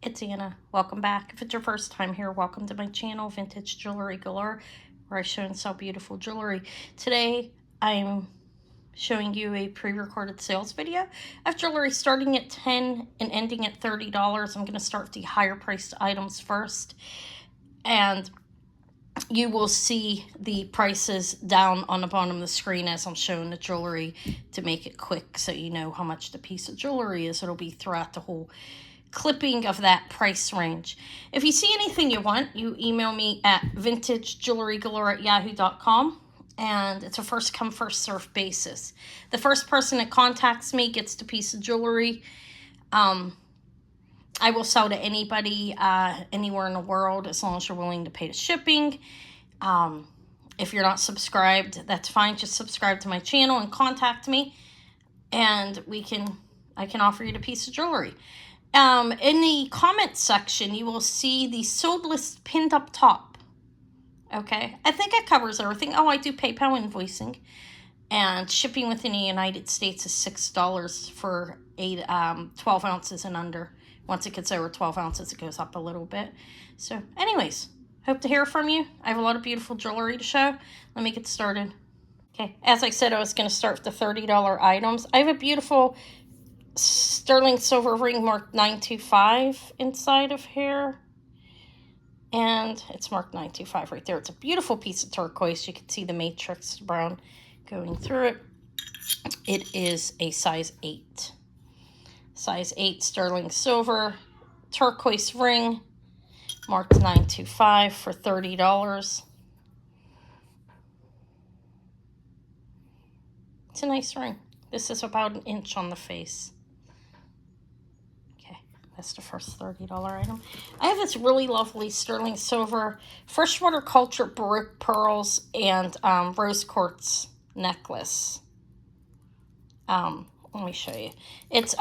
It's Anna. Welcome back. If it's your first time here, welcome to my channel, Vintage Jewelry Galore, where I show and sell beautiful jewelry. Today, I'm showing you a pre-recorded sales video. I have jewelry starting at $10 and ending at $30. I'm going to start with the higher priced items first, and you will see the prices down on the bottom of the screen as I'm showing the jewelry to make it quick so you know how much the piece of jewelry is. It'll be throughout the whole clipping of that price range. If you see anything you want, you email me at vintagejewelrygalore@yahoo.com, and it's a first come first serve basis. The first person that contacts me gets the piece of jewelry. I will sell to anybody anywhere in the world as long as you're willing to pay the shipping. If you're not subscribed, that's fine. Just subscribe to my channel and contact me, and I can offer you the piece of jewelry. In the comment section, you will see the sold list pinned up top. Okay, I think it covers everything. Oh, I do PayPal invoicing, and shipping within the United States is $6 for 12 ounces and under. Once it gets over 12 ounces, it goes up a little bit. So, anyways, hope to hear from you. I have a lot of beautiful jewelry to show. Let me get started. Okay, as I said, I was going to start with the $30 items. I have a beautiful sterling silver ring marked 925 inside of here, and it's marked 925 right there. It's a beautiful piece of turquoise. You can see the matrix brown going through it. It is a size 8 sterling silver turquoise ring marked 925 for $30. It's a nice ring. This is about an inch on the face. That's the first $30 item. I have this really lovely sterling silver freshwater culture Baroque pearls and rose quartz necklace. Let me show you. It's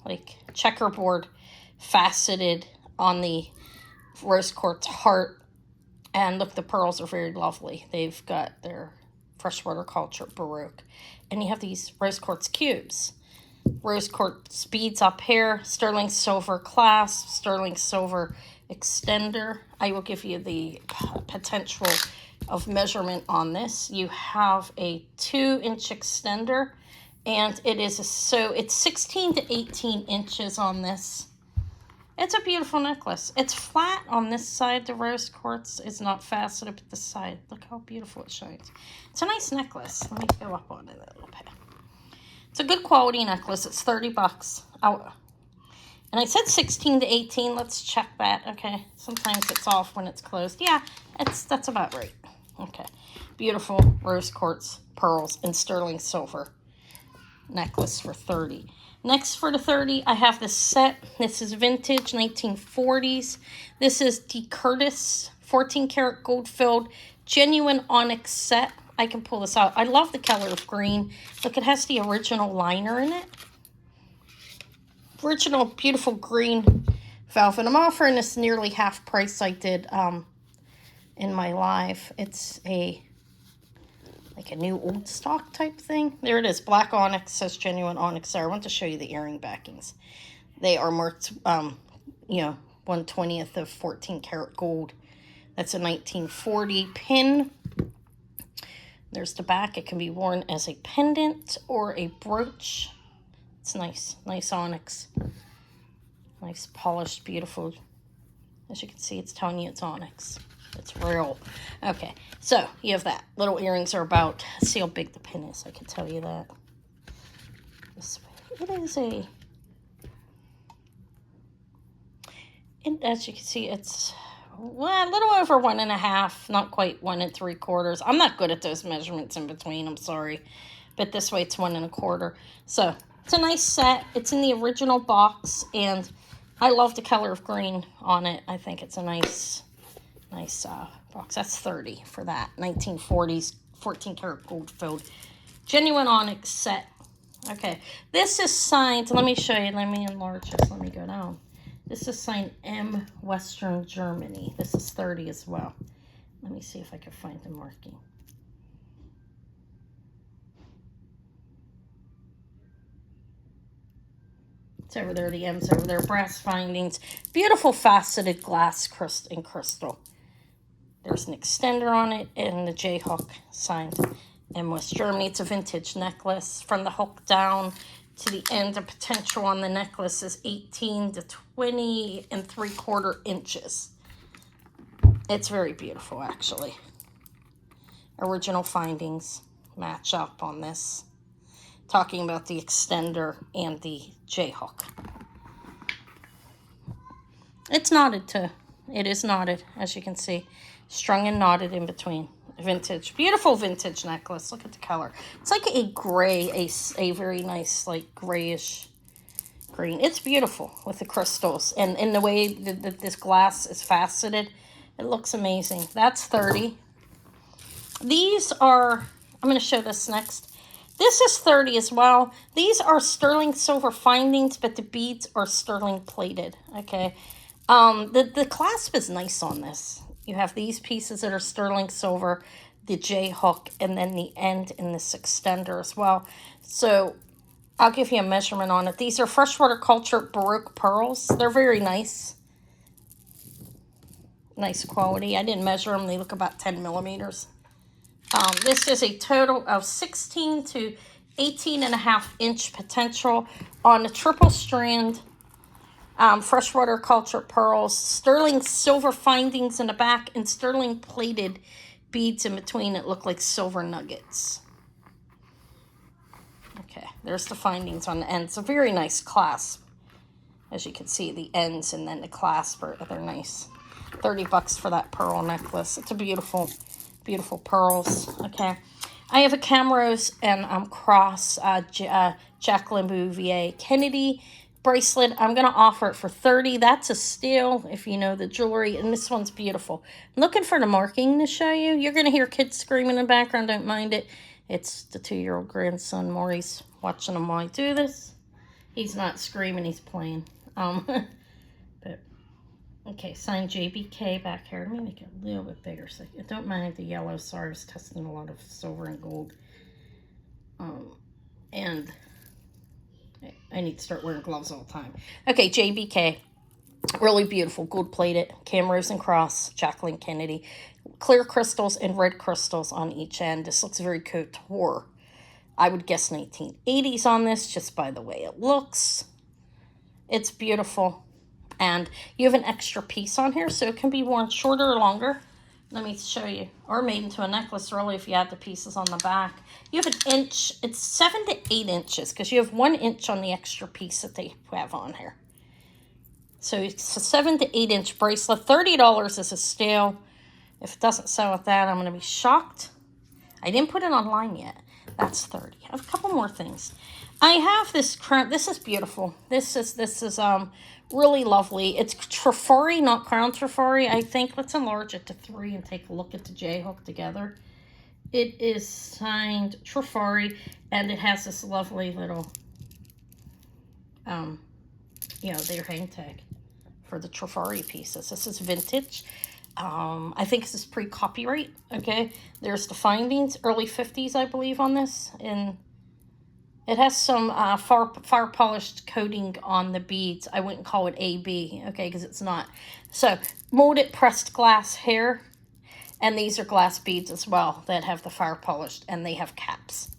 like checkerboard faceted on the rose quartz heart. And look, the pearls are very lovely. They've got their freshwater culture Baroque. And you have these rose quartz cubes. Rose quartz beads up here, sterling silver clasp, sterling silver extender. I will give you the potential of measurement on this. You have a 2-inch extender, and it is it's 16 to 18 inches on this. It's a beautiful necklace. It's flat on this side. The rose quartz is not faceted at the side. Look how beautiful it shines. It's a nice necklace. Let me go up on it a little bit. It's a good quality necklace. It's $30. Oh, and I said 16 to 18. Let's check that. Okay. Sometimes it's off when it's closed. Yeah, that's about right. Okay. Beautiful rose quartz pearls and sterling silver necklace for $30. Next for the $30, I have this set. This is vintage 1940s. This is the Curtis 14 karat gold filled genuine onyx set. I can pull this out. I love the color of green. Look, it has the original liner in it. Original beautiful green velvet. I'm offering this nearly half price I did in my live. It's like a new old stock type thing. There it is. Black onyx, says genuine onyx there. I want to show you the earring backings. They are marked 1/20th of 14 karat gold. That's a 1940 pin. There's the back. It can be worn as a pendant or a brooch. It's nice. Nice onyx. Nice polished, beautiful. As you can see, it's telling you it's onyx. It's real. Okay, so you have that. Little earrings are about, see how big the pin is. I can tell you that. This way. It is as you can see, it's a little over 1.5, not quite 1 3/4. I'm not good at those measurements in between, I'm sorry. But this way it's 1 1/4. So it's a nice set. It's in the original box, and I love the color of green on it. I think it's a nice box. That's $30 for that. 1940s, 14 karat gold filled genuine onyx set. Okay, this is signed, let me show you, let me enlarge this, let me go down. This is signed M, Western Germany. This is $30 as well. Let me see if I can find the marking. It's over there, the M's over there, brass findings. Beautiful faceted glass crystal. There's an extender on it and the J hook signed in West Germany. It's a vintage necklace. From the hook down to the end, the potential on the necklace is 18 to 20 and 3/4 inches. It's very beautiful, actually. Original findings match up on this. Talking about the extender and the J hook. It's knotted too. It is knotted, as you can see. Strung and knotted in between. Vintage. Beautiful vintage necklace. Look at the color. It's like a gray, a very nice, like, grayish green. It's beautiful with the crystals. And in the way that this glass is faceted, it looks amazing. That's 30. These are, I'm going to show this next. This is 30 as well. These are sterling silver findings, but the beads are sterling plated, okay? The clasp is nice on this. You have these pieces that are sterling silver, the J hook, and then the end in this extender as well. So I'll give you a measurement on it. These are freshwater culture Baroque pearls. They're very nice. Nice quality. I didn't measure them. They look about 10 millimeters. This is a total of 16 to 18.5-inch potential on a triple strand freshwater culture pearls, sterling silver findings in the back, and sterling plated beads in between that look like silver nuggets. Okay, there's the findings on the ends. A very nice clasp. As you can see, the ends and then the clasp they're nice. $30 for that pearl necklace. It's a beautiful, beautiful pearls. Okay, I have a camrose and Cross Jacqueline Bouvier Kennedy bracelet. I'm going to offer it for $30. That's a steal if you know the jewelry. And this one's beautiful. I'm looking for the marking to show you. You're going to hear kids screaming in the background. Don't mind it. It's the 2-year-old grandson. Maury's watching him while I do this. He's not screaming. He's playing. But okay, signed JBK back here. Let me make it a little bit bigger. So don't mind the yellow. Sorry, I was testing a lot of silver and gold. And I need to start wearing gloves all the time. Okay, JBK. Really beautiful. Gold plated. Camrose and Cross. Jacqueline Kennedy. Clear crystals and red crystals on each end. This looks very couture. I would guess 1980s on this, just by the way it looks. It's beautiful. And you have an extra piece on here, so it can be worn shorter or longer. Let me show you. Or made into a necklace, really, if you add the pieces on the back. You have an inch. It's 7 to 8 inches, because you have 1 inch on the extra piece that they have on here. So it's a 7 to 8 inch bracelet. $30 is a steal. If it doesn't sell at that, I'm going to be shocked. I didn't put it online yet. That's 30. I have a couple more things. I have this crown. This is beautiful. This is really lovely. It's trifari, not crown trifari, I think. Let's enlarge it to 3 and take a look at the J hook together. It is signed trifari, and it has this lovely little, their hang tag for the trifari pieces. This is vintage. I think this is pre-copyright, okay? There's the findings, early 50s, I believe, on this. And it has some fire polished coating on the beads. I wouldn't call it AB, okay, because it's not. So, molded pressed glass hair. And these are glass beads as well that have the fire polished, and they have caps.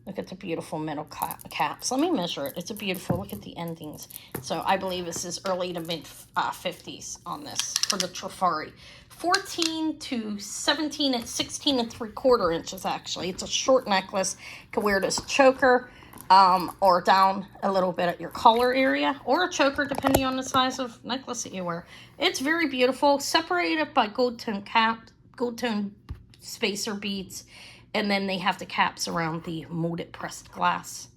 Look at the beautiful metal caps. Let me measure it. It's a beautiful, look at the endings. So I believe this is early to mid 50s on this for the trifari. 14 to 17 and 16 and 3/4 inches, actually. It's a short necklace. You can wear it as a choker or down a little bit at your collar area, or a choker depending on the size of necklace that you wear. It's very beautiful. Separated by gold tone spacer beads. And then they have the caps around the molded pressed glass.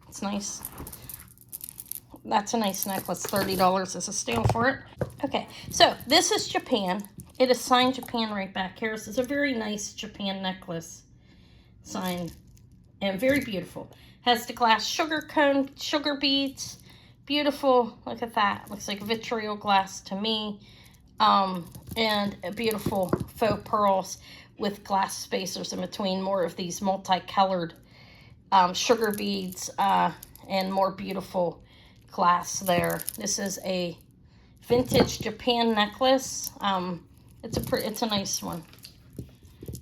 It's nice. That's a nice necklace. $30 is a steal for it. Okay, so this is Japan. It is signed Japan right back here. This is a very nice Japan necklace. Signed and very beautiful. Has the glass sugar beads. Beautiful. Look at that. Looks like vitriol glass to me. And a beautiful faux pearls with glass spacers in between, more of these multicolored sugar beads and more beautiful glass there. This is a vintage Japan necklace. It's a nice one.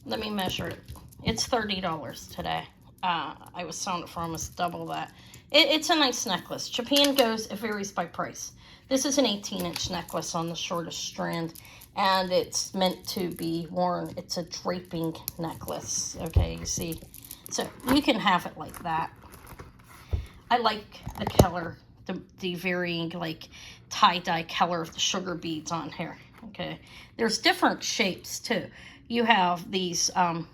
Let me measure it. It's $30 today. I was selling it for almost double that. It's a nice necklace. Japan it varies by price. This is an 18-inch necklace on the shortest strand, and it's meant to be worn. It's a draping necklace. Okay, you see? So you can have it like that. I like the color, the varying like tie-dye color of the sugar beads on here. Okay, there's different shapes too. You have these kind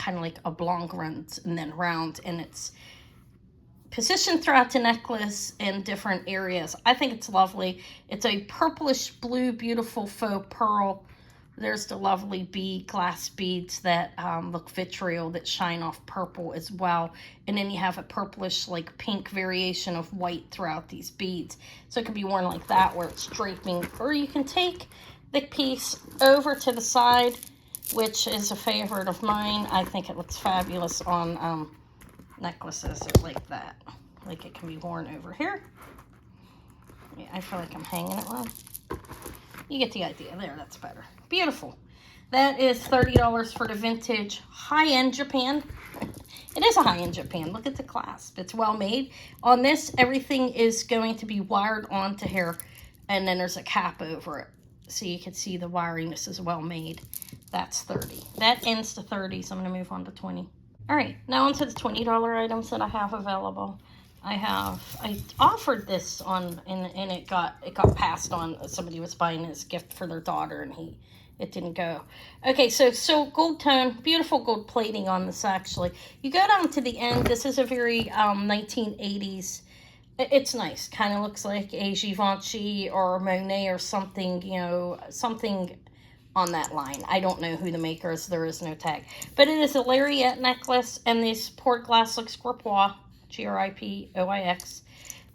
of like oblongs and then round, and it's positioned throughout the necklace in different areas. I think it's lovely. It's a purplish blue, beautiful faux pearl. There's the lovely glass beads that look vitriol that shine off purple as well. And then you have a purplish like pink variation of white throughout these beads. So it can be worn like that where it's draping. Or you can take the piece over to the side, which is a favorite of mine. I think it looks fabulous on necklaces like that. Like it can be worn over here. Yeah, I feel like I'm hanging it wrong. You get the idea there. That's better. Beautiful. That is $30 for the vintage high-end Japan. It is a high-end Japan. Look at the clasp. It's well made. On this, everything is going to be wired onto here, and then there's a cap over it. So you can see the wiring. This is well made. That's $30. That ends to $30, so I'm going to move on to $20. All right, now onto the $20 items that I have available. I offered this on, and it got passed on. Somebody was buying this gift for their daughter, and it didn't go. Okay, so gold tone, beautiful gold plating on this actually. You go down to the end. This is a very 1980s. It's nice. Kind of looks like a Givenchy or Monet or something, you know, something on that line. I don't know who the maker is. There is no tag. But it is a lariat necklace, and the support glass looks gripois, Gripoix.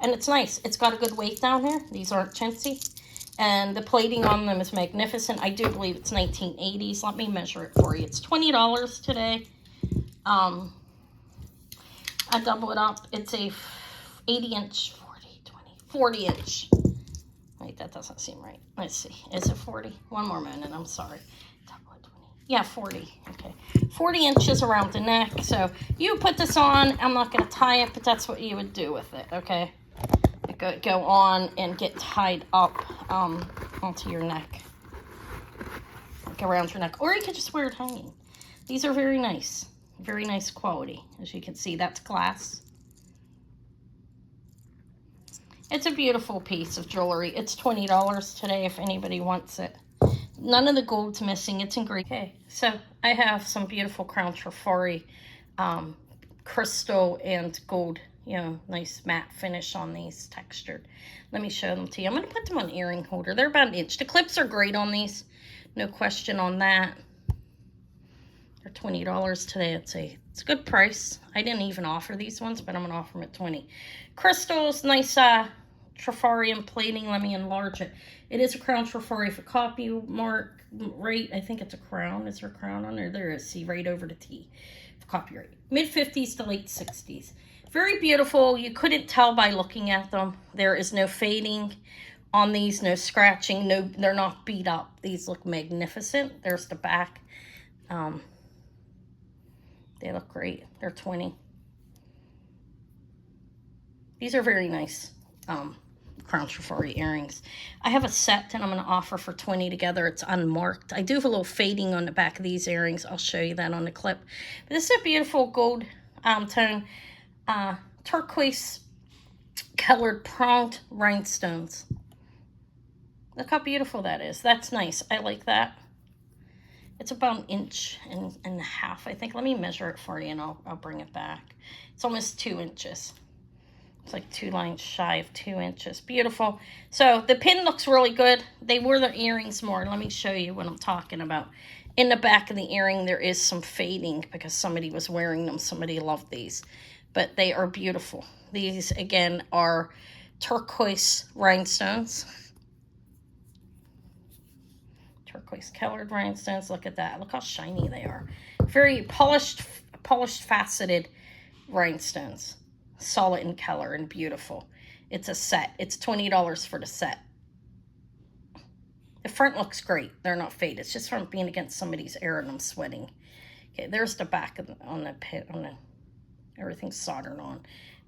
And it's nice. It's got a good weight down here. These aren't chintzy. And the plating on them is magnificent. I do believe it's 1980s. Let me measure it for you. It's $20 today. I double it up. It's a 80-inch, 40-inch. Wait, that doesn't seem right. Let's see. Is it 40? One more minute. I'm sorry. Yeah, 40. Okay. 40 inches around the neck. So you put this on. I'm not going to tie it, but that's what you would do with it. Okay. Go on and get tied up onto your neck. Like around your neck. Or you could just wear it hanging. These are very nice. Very nice quality. As you can see, that's glass. It's a beautiful piece of jewelry. It's $20 today if anybody wants it. None of the gold's missing. It's in green. Okay, so I have some beautiful crown trifari, crystal and gold, you know, nice matte finish on these, textured. Let me show them to you. I'm going to put them on earring holder. They're about an inch. The clips are great on these. No question on that. They're $20 today. It's a good price. I didn't even offer these ones, but I'm going to offer them at $20. Crystals, nice trifari and plating. Let me enlarge it. It is a crown trifari for copy mark right. I think it's a crown. Is there a crown on there? There is. See, right over the T for copyright. Mid-50s to late 60s. Very beautiful. You couldn't tell by looking at them. There is no fading on these, no scratching. No, they're not beat up. These look magnificent. There's the back. They look great. They're $20. These are very nice crown trifari earrings. I have a set that I'm going to offer for $20 together. It's unmarked. I do have a little fading on the back of these earrings. I'll show you that on the clip. But this is a beautiful gold tone, turquoise colored pronged rhinestones. Look how beautiful that is. That's nice. I like that. It's about an inch and a half, I think. Let me measure it for you, and I'll bring it back. It's almost 2 inches. It's like 2 lines shy of 2 inches. Beautiful. So the pin looks really good. They wore the earrings more. Let me show you what I'm talking about. In the back of the earring, there is some fading because somebody was wearing them. Somebody loved these. But they are beautiful. These, again, are turquoise rhinestones. Turquoise colored rhinestones. Look at that. Look how shiny they are. Very polished faceted rhinestones. solid in color and beautiful. It's a set. It's $20 for the set. The front looks great. They're not faded. It's just from being against somebody's air and I'm sweating. Okay, there's the back of on the pin, everything's soldered on.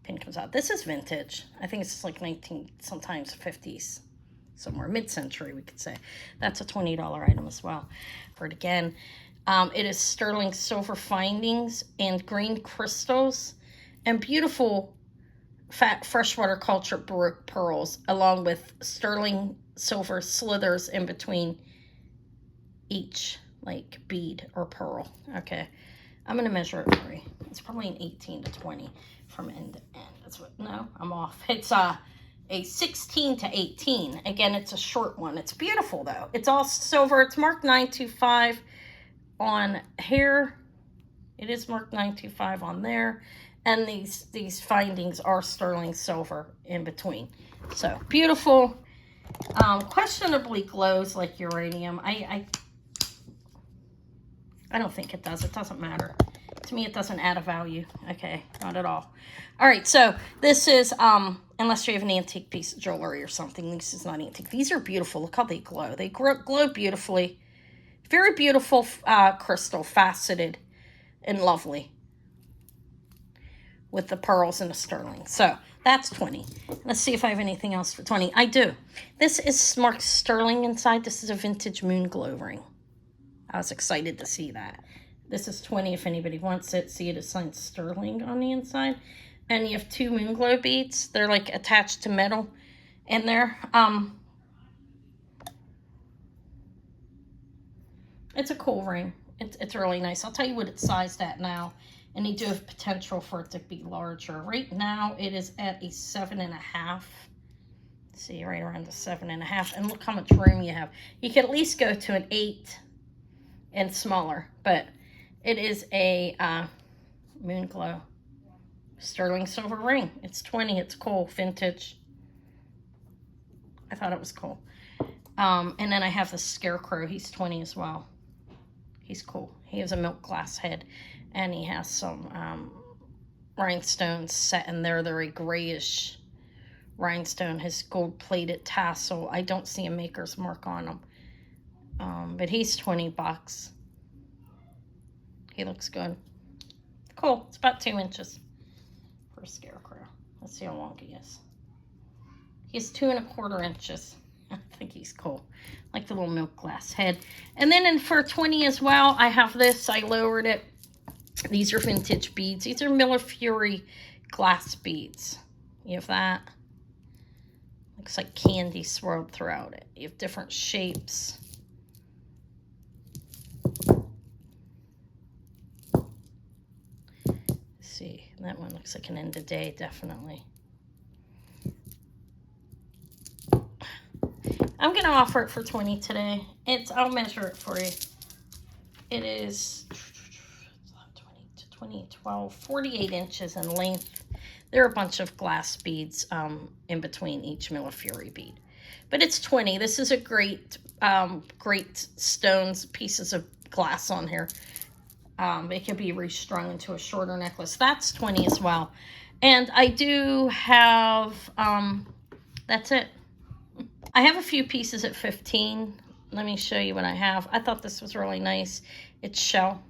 Pin comes out. This is vintage. I think it's like 19, sometimes 50s, somewhere mid-century we could say. That's a $20 item as well. For it again, it is sterling silver findings and green crystals and beautiful fat freshwater culture baroque pearls, along with sterling silver slithers in between each like bead or pearl. Okay, I'm gonna measure it for you. It's probably an 18 to 20 from end to end. That's what, no, I'm off. It's a 16 to 18. Again, it's a short one. It's beautiful though. It's all silver. It's marked 925 on here. It is marked 925 on there. And these findings are sterling silver in between. So beautiful. Questionably glows like uranium. I don't think it does. It doesn't matter. To me, it doesn't add a value. Okay, not at all. All right, so this is, unless you have an antique piece of jewelry or something, this is not antique. These are beautiful. Look how they glow. They glow beautifully. Very beautiful crystal, faceted and lovely, with the pearls and the sterling. So that's 20. Let's see if I have anything else for 20. I do. This is marked sterling inside. This is a vintage moon glow ring. I was excited to see that. This is 20 if anybody wants it. See, it is signed sterling on the inside. And you have 2 moon glow beads. They're like attached to metal in there. It's a cool ring. It's really nice. I'll tell you what it's sized at now. And they do have potential for it to be larger. Right now, it is at a 7.5. See, right around the 7.5. And look how much room you have. You could at least go to an 8 and smaller. But it is a moon glow sterling silver ring. It's 20. It's cool. Vintage. I thought it was cool. And then I have the scarecrow. He's 20 as well. He's cool. He has a milk glass head. And he has some rhinestones set in there. They're a grayish rhinestone. His gold-plated tassel. I don't see a maker's mark on him. But he's 20 bucks. He looks good. Cool. It's about 2 inches for a scarecrow. Let's see how long he is. He's 2¼ inches. I think he's cool. Like the little milk glass head. And then for 20 as well, I have this. I lowered it. These are vintage beads. These are Miller Fury glass beads. You have that. Looks like candy swirled throughout it. You have different shapes. Let's see, that one looks like an end of day, definitely. I'm going to offer it for 20 today. I'll measure it for you. It is 48 inches in length. There are a bunch of glass beads in between each Miller Fury bead. But it's 20. This is a great stones, pieces of glass on here. It can be restrung into a shorter necklace. That's 20 as well. And I do have, that's it. I have a few pieces at 15. Let me show you what I have. I thought this was really nice. It's shell.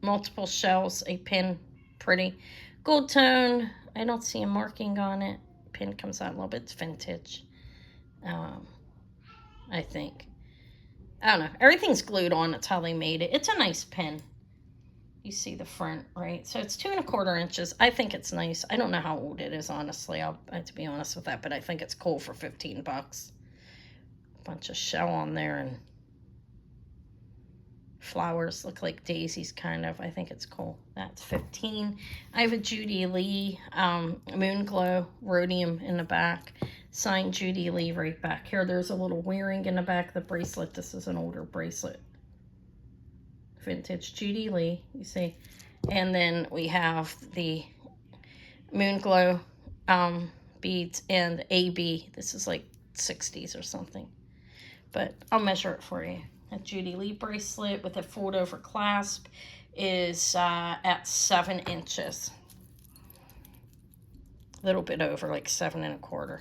Multiple shells, a pin, pretty. Gold tone, I don't see a marking on it. Pin comes out a little bit, it's vintage. I think. I don't know, everything's glued on, that's how they made it. It's a nice pin. You see the front, right? So it's 2¼ inches. I think it's nice. I don't know how old it is, honestly. I have to be honest with that, but I think it's cool for 15 bucks. Bunch of shell on there and flowers look like daisies, kind of. I think it's cool. That's 15. I have a Judy Lee Moon Glow rhodium in the back. Signed Judy Lee right back here. There's a little wearing in the back of the bracelet. This is an older bracelet. Vintage Judy Lee, you see. And then we have the Moon Glow beads and AB. This is like 60s or something. But I'll measure it for you. A Judy Lee bracelet with a fold-over clasp is at 7 inches. A little bit over, like 7.25.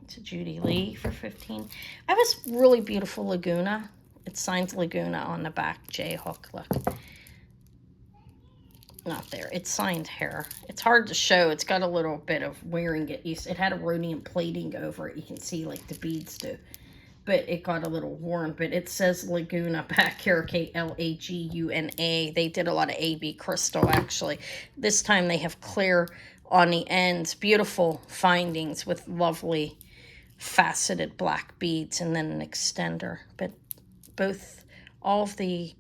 To Judy Lee for 15. I have this really beautiful Laguna. It's signed Laguna on the back. J hook, look. Not there. It's signed here. It's hard to show. It's got a little bit of wearing it. It had a rhodium plating over it. You can see like the beads do. But it got a little worn. But it says Laguna back here, Klaguna. They did a lot of AB crystal, actually. This time they have clear on the ends. Beautiful findings with lovely faceted black beads and then an extender. But all of the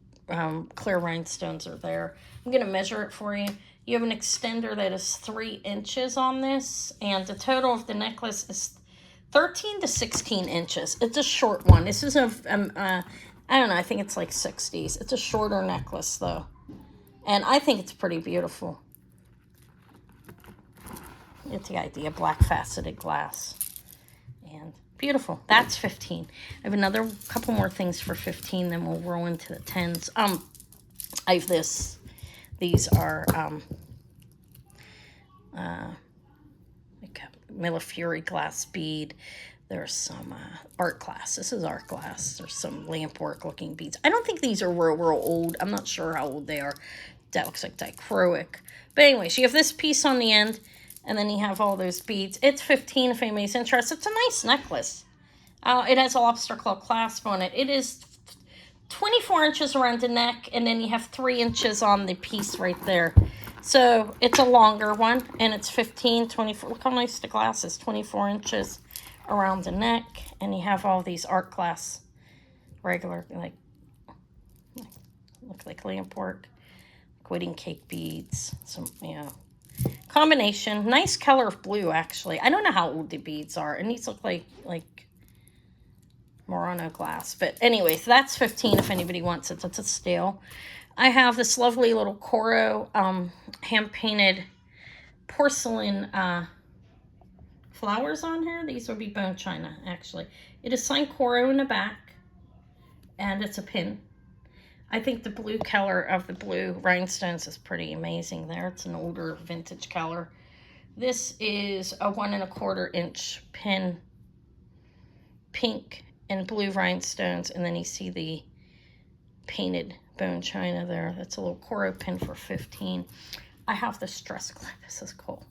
clear rhinestones are there. I'm going to measure it for you. You have an extender that is 3 inches on this, and the total of the necklace is 13 to 16 inches. It's a short one. This is I don't know, I think it's like 60s. It's a shorter necklace, though. And I think it's pretty beautiful. It's the idea, black faceted glass. And beautiful. That's 15. I have another couple more things for 15, then we'll roll into the 10s. I have this. These are like a Millefiori glass bead. There's some art glass. This is art glass. There's some lamp work looking beads. I don't think these are real old. I'm not sure how old they are. That looks like dichroic. But anyways, you have this piece on the end, and then you have all those beads. It's 15 if anybody's interested. It's a nice necklace. It has a lobster claw clasp on it. It is 24 inches around the neck, and then you have 3 inches on the piece right there. So it's a longer one, and it's 15, 24. Look how nice the glass is. 24 inches around the neck, and you have all these art glass, regular, like, look like lamp work, wedding cake beads, some, combination. Nice color of blue, actually. I don't know how old the beads are, and these look like Murano glass. But anyways, that's 15 if anybody wants it. It's a steel. I have this lovely little Coro hand-painted porcelain flowers on here. These would be bone china, actually. It is signed Coro in the back, and it's a pin. I think the blue color of the blue rhinestones is pretty amazing there. It's an older vintage color. This is a 1.25 inch pin, pink and blue rhinestones, and then you see the painted bone china there. That's a little Coro pin for 15. I have this dress clip. This is cool.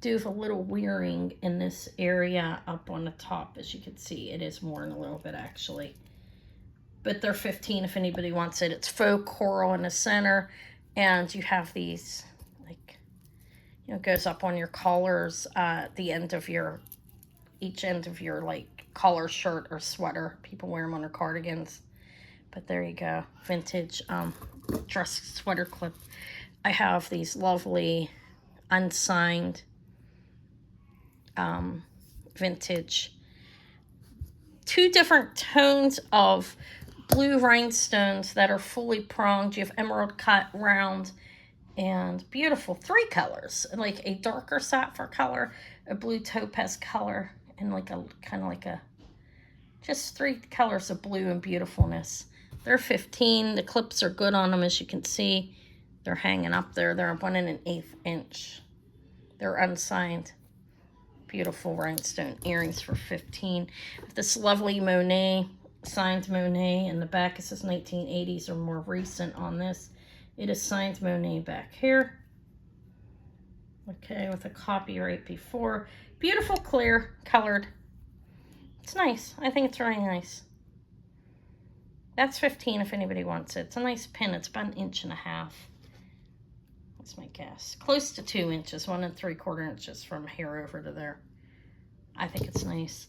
Do have a little wearing in this area up on the top, as you can see. It is worn a little bit, actually. But they're 15 if anybody wants it. It's faux coral in the center, and you have these, like, it goes up on your collars, the end of each end of your, like, collar shirt or sweater. People wear them on their cardigans. But there you go. Vintage dress sweater clip. I have these lovely unsigned vintage 2 different tones of blue rhinestones that are fully pronged. You have emerald cut, round, and beautiful 3 colors, like a darker sapphire color, a blue topaz color, and like a kind of like a just 3 colors of blue and beautifulness. They're 15. The clips are good on them, as you can see. They're hanging up there. They're 1 1/8 inch. They're unsigned. Beautiful rhinestone earrings for 15. This lovely Monet, signed Monet in the back. It says 1980s or more recent on this. It is signed Monet back here. Okay, with a copyright before. Beautiful, clear, colored. It's nice. I think it's very nice. That's 15 if anybody wants it. It's a nice pin. It's about 1.5 inches. That's my guess. Close to 2 inches, 1 3/4 inches from here over to there. I think it's nice.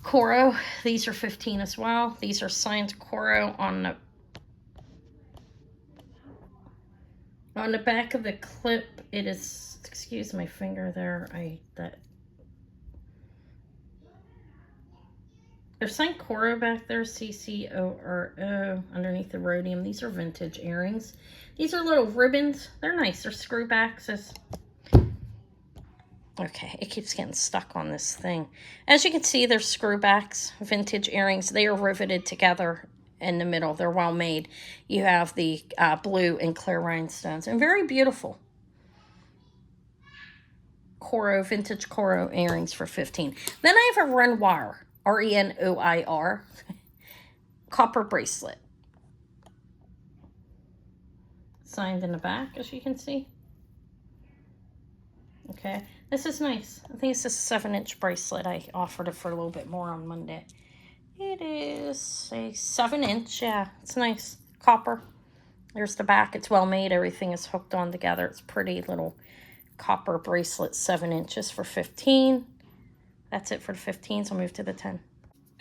Coro, these are 15 as well. These are signed Coro on the back of the clip. It is, excuse my finger there. There's signed Coro back there, CCORO, underneath the rhodium. These are vintage earrings. These are little ribbons. They're nice. They're screwbacks. Okay, it keeps getting stuck on this thing. As you can see, they're screwbacks, vintage earrings. They are riveted together in the middle. They're well made. You have the blue and clear rhinestones, and very beautiful. Coro, vintage Coro earrings for $15. Then I have a Renoir, Renoir, copper bracelet. Signed in the back, as you can see. Okay, this is nice. I think it's a 7-inch bracelet. I offered it for a little bit more on Monday. It is a 7-inch, yeah, it's nice. Copper. There's the back. It's well made. Everything is hooked on together. It's pretty little copper bracelet, 7 inches for $15. That's it for the 15, so I'll move to the 10.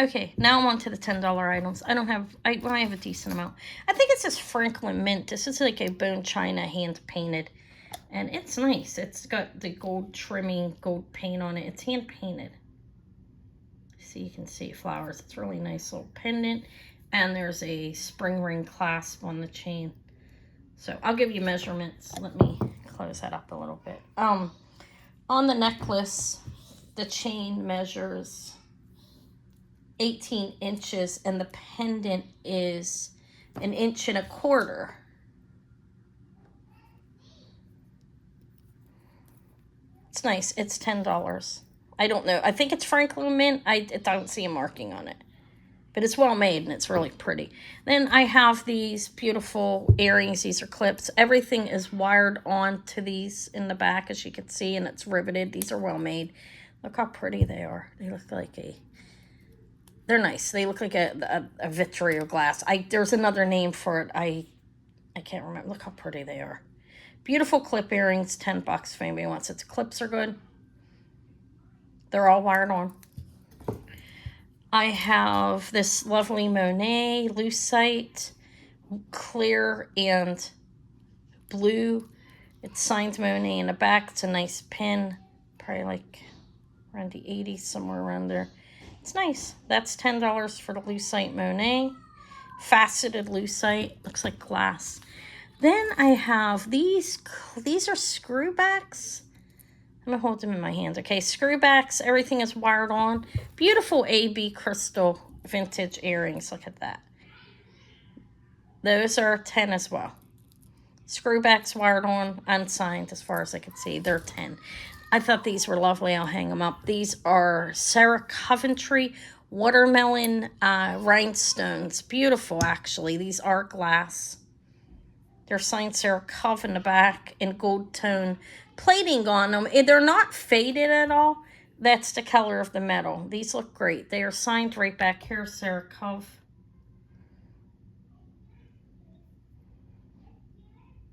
Okay, now I'm on to the $10 items. I have a decent amount. I think it's this Franklin Mint. This is like a bone china hand painted. And it's nice. It's got the gold trimming, gold paint on it. It's hand painted. See, you can see flowers. It's really nice little pendant. And there's a spring ring clasp on the chain. So I'll give you measurements. Let me close that up a little bit. On the necklace, the chain measures 18 inches and the pendant is 1.25 inches. It's nice. It's $10. I don't know. I think it's Franklin Mint. I don't see a marking on it. But it's well made and it's really pretty. Then I have these beautiful earrings. These are clips. Everything is wired onto these in the back, as you can see, and it's riveted. These are well made. Look how pretty they are. They look like they're nice. They look like a vitriol glass. There's another name for it. I can't remember. Look how pretty they are. Beautiful clip earrings, $10 if anybody wants it. The clips are good. They're all wired on. I have this lovely Monet lucite, clear and blue. It's signed Monet in the back. It's a nice pin, probably like around the 80s, somewhere around there. It's nice. That's $10 for the lucite Monet. Faceted lucite, looks like glass. Then I have these are screwbacks. I'm going to hold them in my hand. Okay, screwbacks. Everything is wired on. Beautiful AB crystal vintage earrings. Look at that. Those are 10 as well. Screwbacks wired on, unsigned as far as I could see. They're 10. I thought these were lovely. I'll hang them up. These are Sarah Coventry watermelon rhinestones. Beautiful, actually. These are glass. They're signed Sarah Cov in the back in gold tone plating on them. They're not faded at all. That's the color of the metal. These look great. They are signed right back here, Sarah Cov.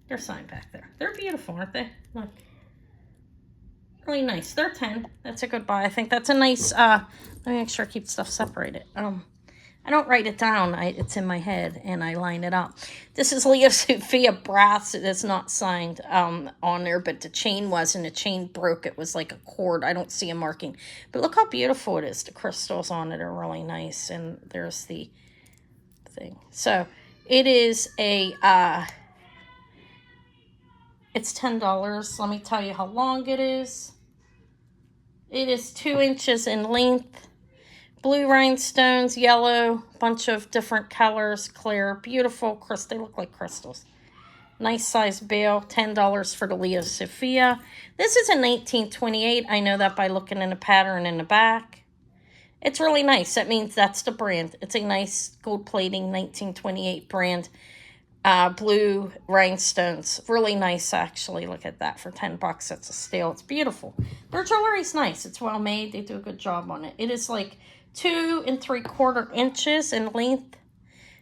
They're signed back there. They're beautiful, aren't they? Look. Really nice. They're 10. That's a good buy. I think that's a nice, let me make sure I keep stuff separated. I don't write it down. It's in my head, and I line it up. This is Leo Sophia brass. It's not signed on there, but the chain was, and the chain broke. It was like a cord. I don't see a marking. But look how beautiful it is. The crystals on it are really nice, and there's the thing. So it is it's $10. Let me tell you how long it is. It is 2 inches in length. Blue rhinestones, yellow, bunch of different colors, clear, beautiful crystal. They look like crystals. Nice size bail, $10 for the Leo Sophia. This is a 1928. I know that by looking in the pattern in the back. It's really nice. That means that's the brand. It's a nice gold plating 1928 brand. Blue rhinestones. Really nice, actually. Look at that for $10. That's a steal. It's beautiful. Their jewelry's nice. It's well made. They do a good job on it. It is like 2 3/4 inches in length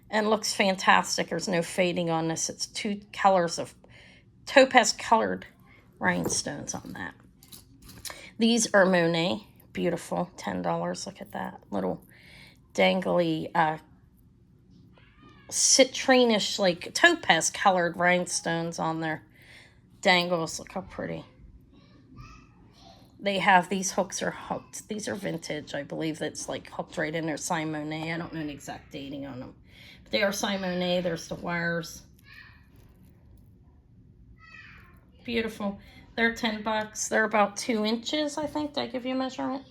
and looks fantastic. There's no fading on this. It's 2 colors of topaz colored rhinestones on that. These are Monet. Beautiful. $10. Look at that. Little dangly citrinish, like topaz colored rhinestones on their dangles. Look how pretty. They have these hooks are hooked. These are vintage. I believe that's like hooked right in there. Signed Monet. I don't know the exact dating on them. But they are signed Monet. There's the wires. Beautiful. They're $10. They're about 2 inches, I think. Did I give you a measurement?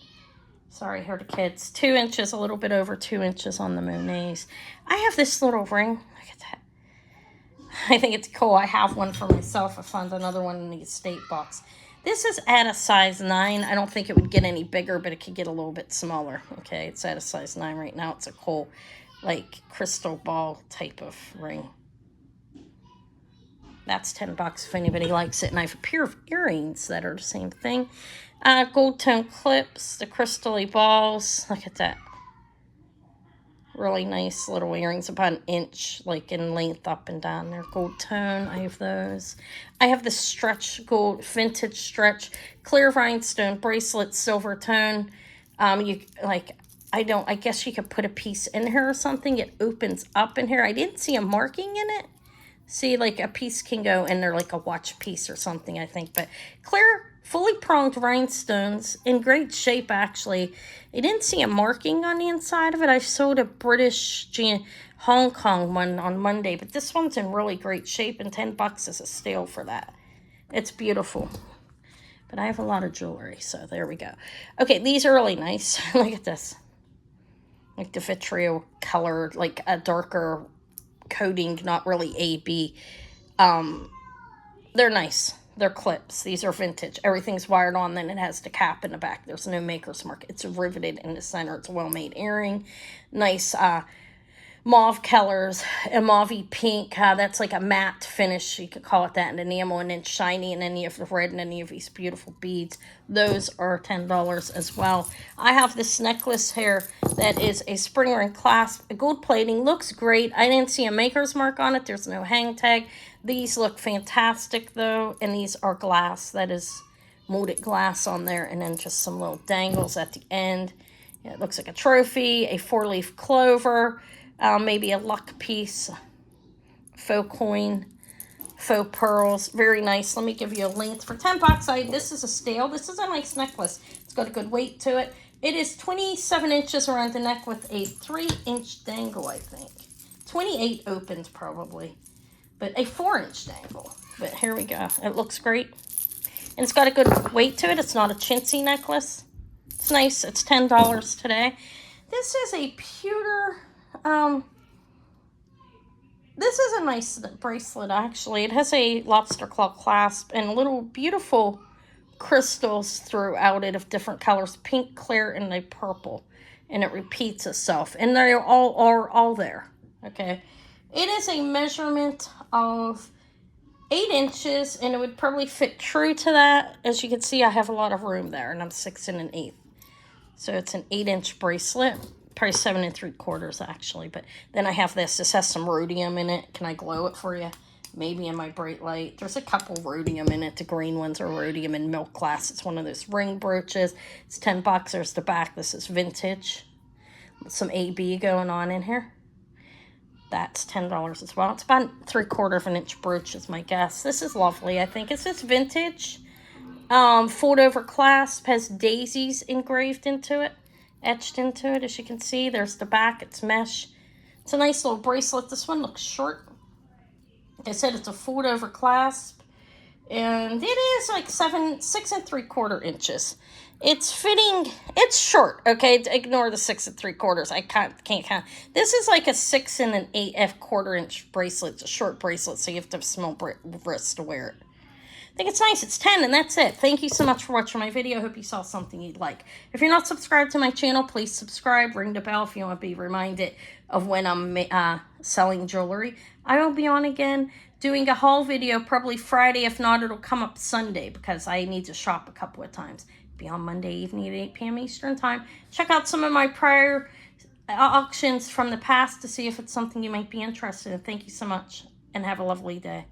Sorry, here the kids. 2 inches, a little bit over 2 inches on the Monets. I have this little ring. Look at that. I think it's cool. I have one for myself. I found another one in the estate box. This is at a size 9. I don't think it would get any bigger, but it could get a little bit smaller. Okay, it's at a size 9 right now. It's a cool, like, crystal ball type of ring. That's $10 if anybody likes it. And I have a pair of earrings that are the same thing. Gold tone clips, the crystally balls. Look at that. Really nice little earrings, about an inch, like in length up and down. They're gold tone. I have those. I have the stretch gold, vintage stretch, clear rhinestone bracelet, silver tone. I guess you could put a piece in here or something. It opens up in here. I didn't see a marking in it. See, like a piece can go in there, like a watch piece or something, I think. But clear, fully pronged rhinestones, in great shape, actually. I didn't see a marking on the inside of it. I sold a British Hong Kong one on Monday, but this one's in really great shape, and $10 is a steal for that. It's beautiful. But I have a lot of jewelry, so there we go. Okay, these are really nice. Look at this. Like the vitriol color, like a darker coating, not really AB. They're nice. They're clips. These are vintage. Everything's wired on, then it has the cap in the back. There's no maker's mark. It's riveted in the center. It's a well-made earring. Nice mauve colors, a mauve-y pink. That's like a matte finish. You could call it that, and enamel, and then shiny, and then you have the red and any of these beautiful beads. Those are $10 as well. I have this necklace here that is a spring ring clasp. Gold plating looks great. I didn't see a maker's mark on it. There's no hang tag. These look fantastic though, and these are glass. That is molded glass on there, and then just some little dangles at the end. Yeah, it looks like a trophy, a 4-leaf clover. Maybe a luck piece, faux coin, faux pearls. Very nice. Let me give you a length. For $10, this is a stale. This is a nice necklace. It's got a good weight to it. It is 27 inches around the neck with a 3-inch dangle, I think. 28 opened probably, but a 4-inch dangle. But here we go. It looks great. And it's got a good weight to it. It's not a chintzy necklace. It's nice. It's $10 today. This is a pewter... this is a nice bracelet, actually. It has a lobster claw clasp and little beautiful crystals throughout it of different colors, pink, clear, and a purple. And it repeats itself. And they are all there, okay? It is a measurement of 8 inches, and it would probably fit true to that. As you can see, I have a lot of room there, and I'm 6 1/8. So it's an 8-inch bracelet. Probably 7 3/4 actually, but then I have this. This has some rhodium in it. Can I glow it for you? Maybe in my bright light. There's a couple rhodium in it. The green ones are rhodium in milk glass. It's one of those ring brooches. It's $10. There's the back. This is vintage. Some AB going on in here. That's $10 as well. It's about 3/4 inch brooch is my guess. This is lovely. I think it's just vintage. Fold over clasp, has daisies engraved into it. Etched into it, as you can see. There's the back. It's mesh. It's a nice little bracelet. This one looks short. Like I said, it's a fold over clasp, and it is like 6 3/4 inches. It's fitting. It's short. Okay, ignore the 6 3/4. I can't count. This is like a 6 1/8 inch bracelet. It's a short bracelet, so you have to have small wrists to wear it. I think it's nice. It's 10, and that's it. Thank you so much for watching my video. I hope you saw something you'd like. If you're not subscribed to my channel, please subscribe. Ring the bell if you want to be reminded of when I'm selling jewelry. I will be on again doing a haul video probably Friday. If not, it'll come up Sunday because I need to shop a couple of times. Be on Monday evening at 8 p.m. Eastern time. Check out some of my prior auctions from the past to see if it's something you might be interested in. Thank you so much, and have a lovely day.